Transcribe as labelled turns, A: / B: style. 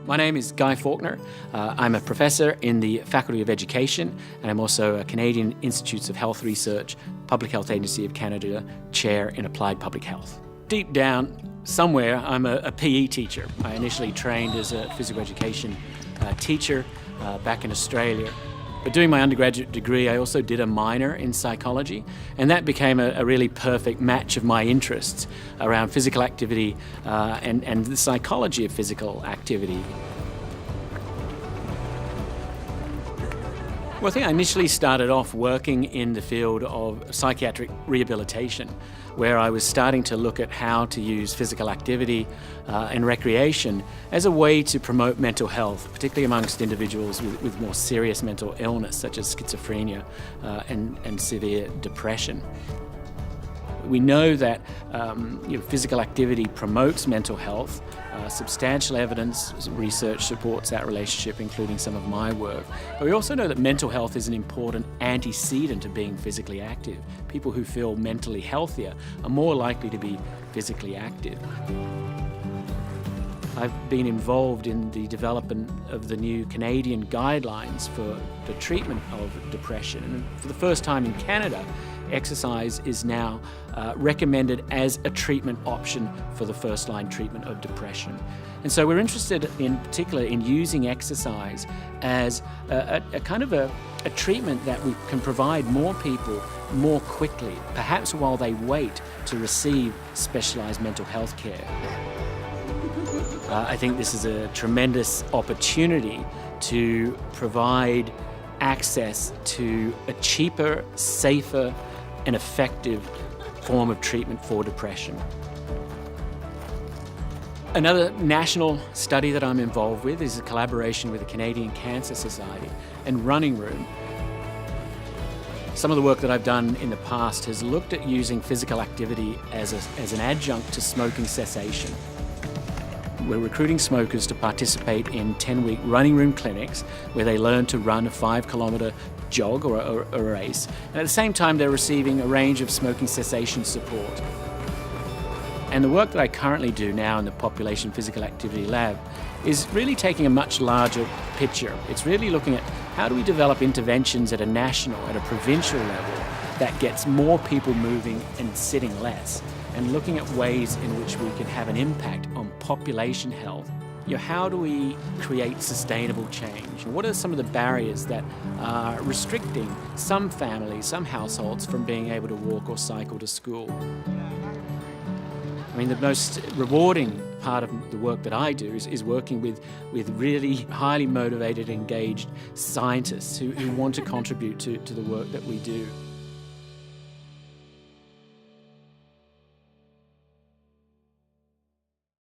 A: My name is Guy Faulkner. I'm a professor in the Faculty of Education, and I'm also a Canadian Institutes of Health Research, Public Health Agency of Canada Chair in Applied Public Health. Deep down, somewhere, I'm a PE teacher. I initially trained as a physical education teacher back in Australia. But doing my undergraduate degree, I also did a minor in psychology, and that became a really perfect match of my interests around physical activity and the psychology of physical activity. Well, I think I initially started off working in the field of psychiatric rehabilitation, where I was starting to look at how to use physical activity and recreation as a way to promote mental health, particularly amongst individuals with more serious mental illness, such as schizophrenia and severe depression. We know that physical activity promotes mental health. Substantial evidence, research supports that relationship, including some of my work. But we also know that mental health is an important antecedent to being physically active. People who feel mentally healthier are more likely to be physically active. I've been involved in the development of the new Canadian guidelines for the treatment of depression. And for the first time in Canada, exercise is now recommended as a treatment option for the first-line treatment of depression. And so we're interested in particular in using exercise as a kind of a treatment that we can provide more people more quickly, perhaps while they wait to receive specialized mental health care. I think this is a tremendous opportunity to provide access to a cheaper, safer, and effective form of treatment for depression. Another national study that I'm involved with is a collaboration with the Canadian Cancer Society and Running Room. Some of the work that I've done in the past has looked at using physical activity as an adjunct to smoking cessation. We're recruiting smokers to participate in 10-week running room clinics where they learn to run a 5-kilometre jog or a race. And at the same time, they're receiving a range of smoking cessation support. And the work that I currently do now in the Population Physical Activity Lab is really taking a much larger picture. It's really looking at how do we develop interventions at a national, at a provincial level that gets more people moving and sitting less, and looking at ways in which we can have an impact on population health. How do we create sustainable change? What are some of the barriers that are restricting some families, some households from being able to walk or cycle to school? I mean, the most rewarding part of the work that I do is working with really highly motivated, engaged scientists who want to contribute to the work that we do.